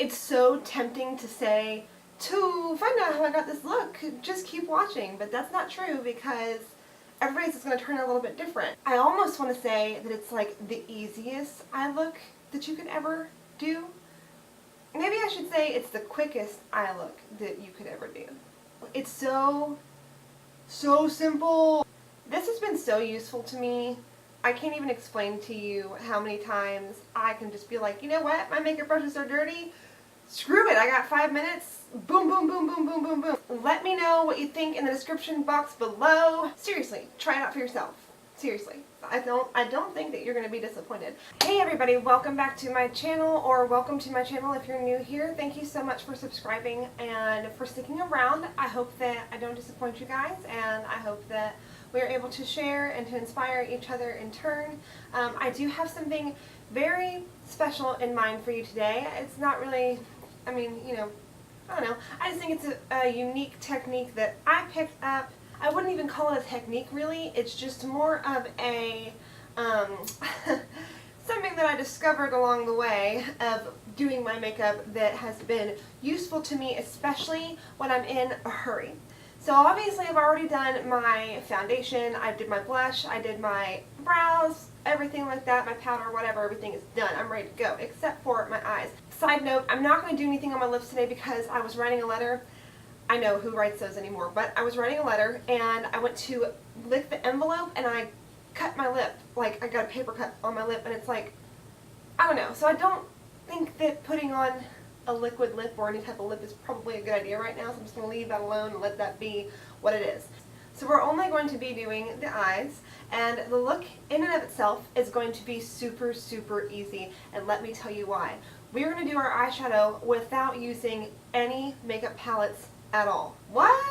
It's so tempting to say, to find out how I got this look, just keep watching, but that's not true because everybody's is going to turn out a little bit different. I almost want to say that it's like the easiest eye look that you could ever do. Maybe I should say it's the quickest eye look that you could ever do. It's so simple. This has been so useful to me. I can't even explain to you how many times I can just be like, you know what, my makeup brushes are dirty. Screw it, I got 5 minutes. Boom, boom, boom, boom, boom, boom, boom. Let me know what you think in the description box below. Seriously, try it out for yourself. Seriously. I don't think that you're going to be disappointed. Hey everybody, welcome back to my channel, or welcome to my channel if you're new here. Thank you so much for subscribing and for sticking around. I hope that I don't disappoint you guys, and I hope that we are able to share and to inspire each other in turn. I do have something very special in mind for you today. It's not really, I mean, you know, I don't know. I just think it's a unique technique that I picked up. I wouldn't even call it a technique really. It's just more of a something that I discovered along the way of doing my makeup that has been useful to me, especially when I'm in a hurry. So obviously I've already done my foundation, I did my blush, I did my brows, everything like that, my powder, whatever, everything is done. I'm ready to go, except for my eyes. Side note, I'm not going to do anything on my lips today because I was writing a letter. I know who writes those anymore, but I was writing a letter and I went to lick the envelope and I cut my lip. Like, I got a paper cut on my lip and it's like, I don't know. So I don't think that putting on a liquid lip or any type of lip is probably a good idea right now, so I'm just going to leave that alone and let that be what it is. So we're only going to be doing the eyes, and the look in and of itself is going to be super, super easy, and let me tell you why. We're going to do our eyeshadow without using any makeup palettes at all. What?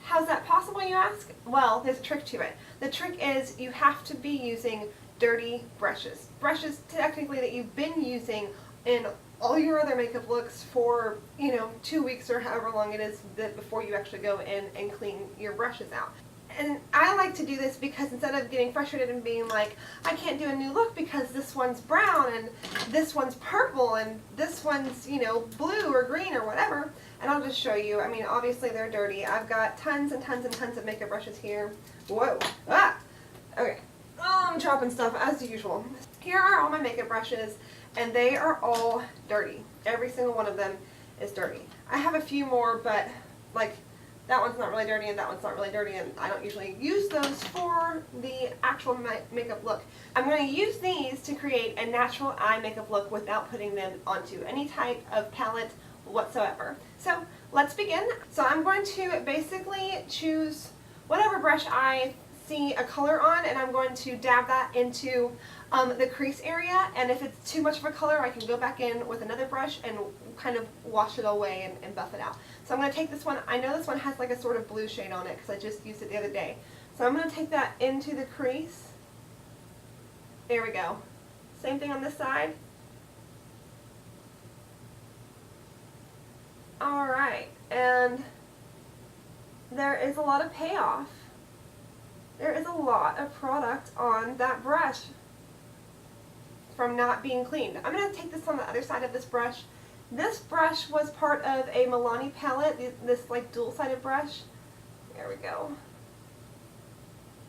How's that possible, you ask? Well, there's a trick to it. The trick is you have to be using dirty brushes. Brushes technically that you've been using in all your other makeup looks for, you know, 2 weeks or however long it is that before you actually go in and clean your brushes out. And I like to do this because instead of getting frustrated and being like, I can't do a new look because this one's brown and this one's purple and this one's, you know, blue or green or whatever, and I'll just show you. I mean, obviously they're dirty. I've got tons and tons and tons of makeup brushes here. Whoa. Ah! Okay. Oh, I'm dropping stuff as usual. Here are all my makeup brushes, and they are all dirty. Every single one of them is dirty. I have a few more, but like that one's not really dirty and that one's not really dirty, and I don't usually use those for the actual makeup look. I'm going to use these to create a natural eye makeup look without putting them onto any type of palette whatsoever. So let's begin. So I'm going to basically choose whatever brush I see a color on, and I'm going to dab that into the crease area, and if it's too much of a color I can go back in with another brush and kind of wash it away and buff it out. So I'm going to take this one. I know this one has like a sort of blue shade on it because I just used it the other day. So I'm going to take that into the crease. There we go. Same thing on this side. Alright, and there is a lot of payoff. There is a lot of product on that brush from not being cleaned. I'm going to take this on the other side of this brush. This brush was part of a Milani palette, this like dual-sided brush. There we go.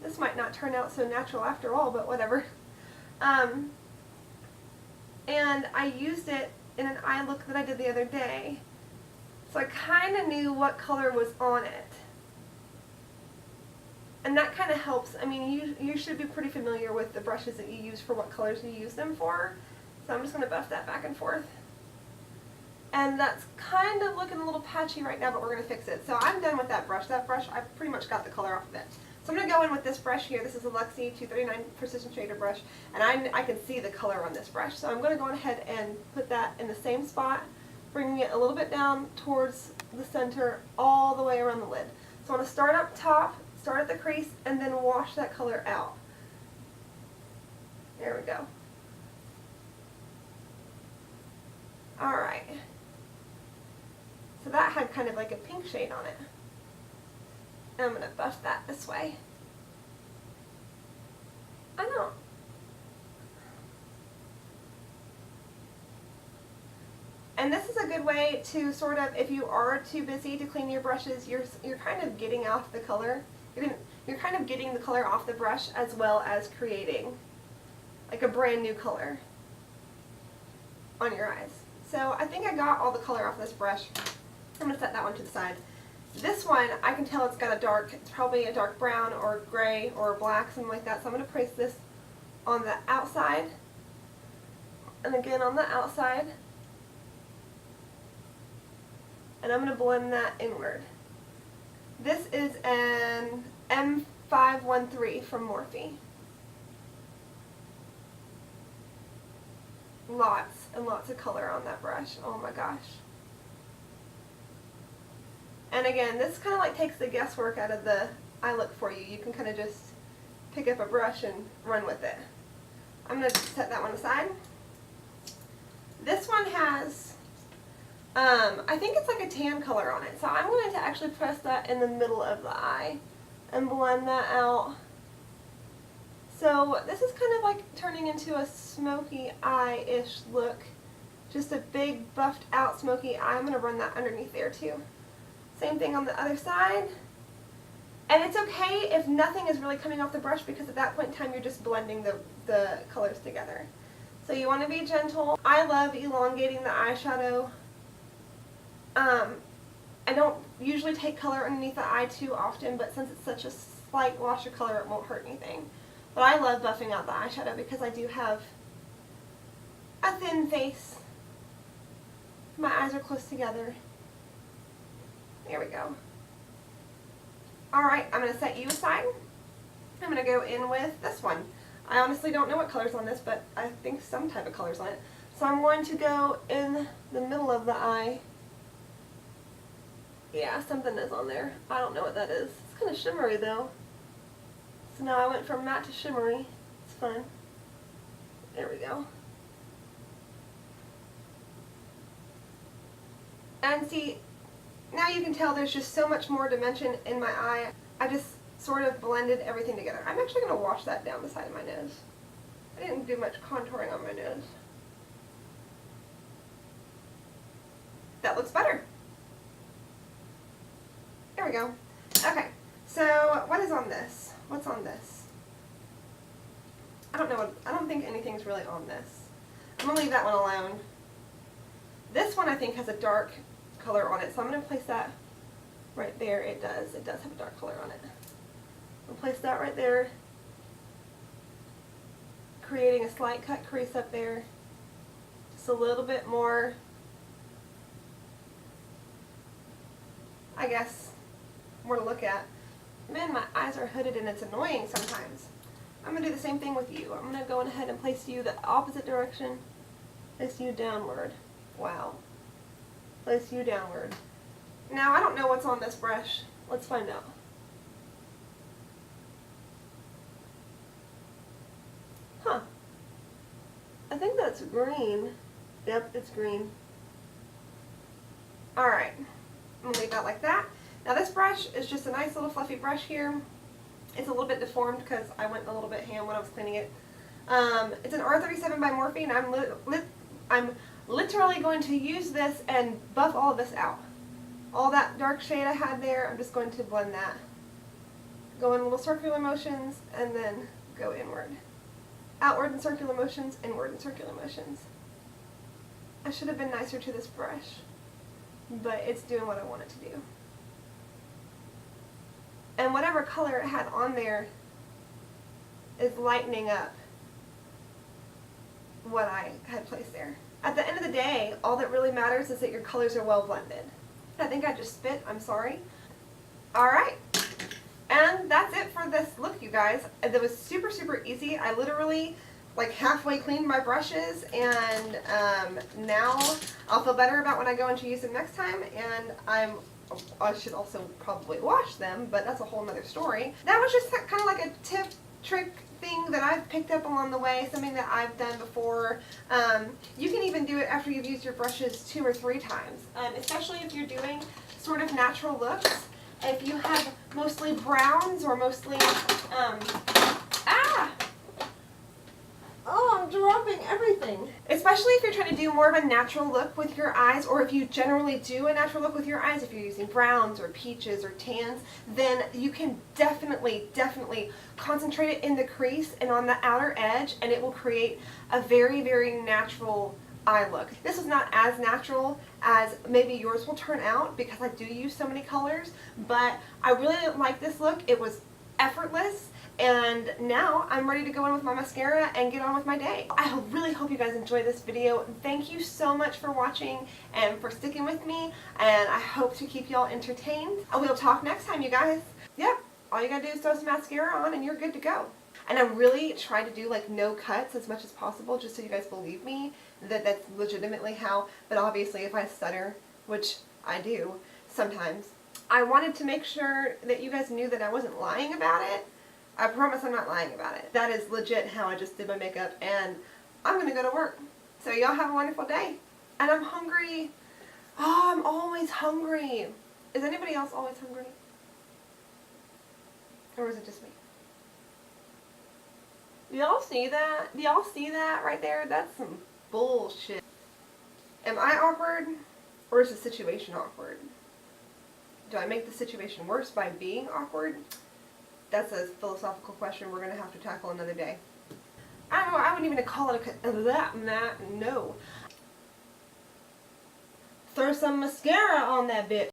This might not turn out so natural after all, but whatever. And I used it in an eye look that I did the other day. So I kind of knew what color was on it. And that kind of helps. I mean, you should be pretty familiar with the brushes that you use for what colors you use them for. So I'm just going to buff that back and forth. And that's kind of looking a little patchy right now, but we're going to fix it. So I'm done with that brush. That brush, I've pretty much got the color off of it. So I'm going to go in with this brush here. This is a Luxie 239 Precision Shader brush. And I can see the color on this brush. So I'm going to go ahead and put that in the same spot, bringing it a little bit down towards the center all the way around the lid. So I want to start up top, start at the crease, and then wash that color out. There we go. Alright. So that had kind of like a pink shade on it. And I'm going to buff that this way. I don't. And this is a good way to sort of, if you are too busy to clean your brushes, you're kind of getting off the color. You're kind of getting the color off the brush as well as creating like a brand new color on your eyes. So I think I got all the color off this brush. I'm going to set that one to the side. This one, I can tell it's got a dark, it's probably a dark brown or gray or black, something like that. So I'm going to place this on the outside and again on the outside. And I'm going to blend that inward. This is an M513 from Morphe. Lots and lots of color on that brush. Oh my gosh. And again, this kind of like takes the guesswork out of the eye look for you. You can kind of just pick up a brush and run with it. I'm going to set that one aside. This one has, I think it's like a tan color on it. So I'm going to actually press that in the middle of the eye and blend that out. So this is kind of like turning into a smoky eye-ish look. Just a big buffed out smoky eye. I'm going to run that underneath there too. Same thing on the other side. And it's okay if nothing is really coming off the brush because at that point in time you're just blending the colors together. So you want to be gentle. I love elongating the eyeshadow. I don't usually take color underneath the eye too often, but since it's such a slight wash of color, it won't hurt anything. But I love buffing out the eyeshadow because I do have a thin face. My eyes are close together. There we go. Alright, I'm going to set you aside. I'm going to go in with this one. I honestly don't know what color's on this, but I think some type of color's on it. So I'm going to go in the middle of the eye. Yeah, something is on there. I don't know what that is. It's kind of shimmery though. So now I went from matte to shimmery. It's fun. There we go. And see, now you can tell there's just so much more dimension in my eye. I just sort of blended everything together. I'm actually going to wash that down the side of my nose. I didn't do much contouring on my nose. That looks better. There we go. Okay, so what is on this? What's on this? I don't know. I don't think anything's really on this. I'm going to leave that one alone. This one I think has a dark color on it, so I'm going to place that right there. It does have a dark color on it. I'll place that right there, creating a slight cut crease up there, just a little bit more, I guess, more to look at. Man, my eyes are hooded and it's annoying sometimes. I'm going to do the same thing with you. I'm going to go ahead and place you the opposite direction, place you downward. Wow. Place you downward. Now, I don't know what's on this brush. Let's find out. Huh. I think that's green. Yep, it's green. Alright. I'm going to leave that like that. Now this brush is just a nice little fluffy brush here. It's a little bit deformed because I went a little bit ham when I was cleaning it. It's an R37 by Morphe, and I'm literally going to use this and buff all of this out. All that dark shade I had there, I'm just going to blend that. Go in little circular motions and then go inward. Outward in circular motions, inward in circular motions. I should have been nicer to this brush, but it's doing what I want it to do. And whatever color it had on there is lightening up what I had placed there. At the end of the day, all that really matters is that your colors are well blended. I think I just spit, I'm sorry. Alright, and that's it for this look, you guys. It was super, super easy. I literally like halfway cleaned my brushes, and now I'll feel better about when I go in to use them next time, and I should also probably wash them, but that's a whole nother story. That was just kind of like a tip, trick thing that I've picked up along the way, something that I've done before. You can even do it after you've used your brushes 2 or 3 times, especially if you're doing sort of natural looks. If you have mostly browns or mostly, oh, I'm dropping everything. Especially if you're trying to do more of a natural look with your eyes, or if you generally do a natural look with your eyes, if you're using browns or peaches or tans, then you can definitely concentrate it in the crease and on the outer edge, and it will create a very natural eye look. This is not as natural as maybe yours will turn out because I do use so many colors, but I really like this look. It was effortless, and now I'm ready to go in with my mascara and get on with my day. I really hope you guys enjoyed this video. Thank you so much for watching and for sticking with me, and I hope to keep y'all entertained. And we'll talk next time, you guys. Yep, all you gotta do is throw some mascara on and you're good to go. And I really try to do like no cuts as much as possible, just so you guys believe me that that's legitimately how, but obviously if I stutter, which I do sometimes, I wanted to make sure that you guys knew that I wasn't lying about it. I promise I'm not lying about it. That is legit how I just did my makeup, and I'm gonna go to work. So y'all have a wonderful day. And I'm hungry. Oh, I'm always hungry. Is anybody else always hungry? Or is it just me? Do y'all see that? Do y'all see that right there? That's some bullshit. Am I awkward, or is the situation awkward? Do I make the situation worse by being awkward? That's a philosophical question we're going to have to tackle another day. I don't know, I wouldn't even call it no. Throw some mascara on that bitch.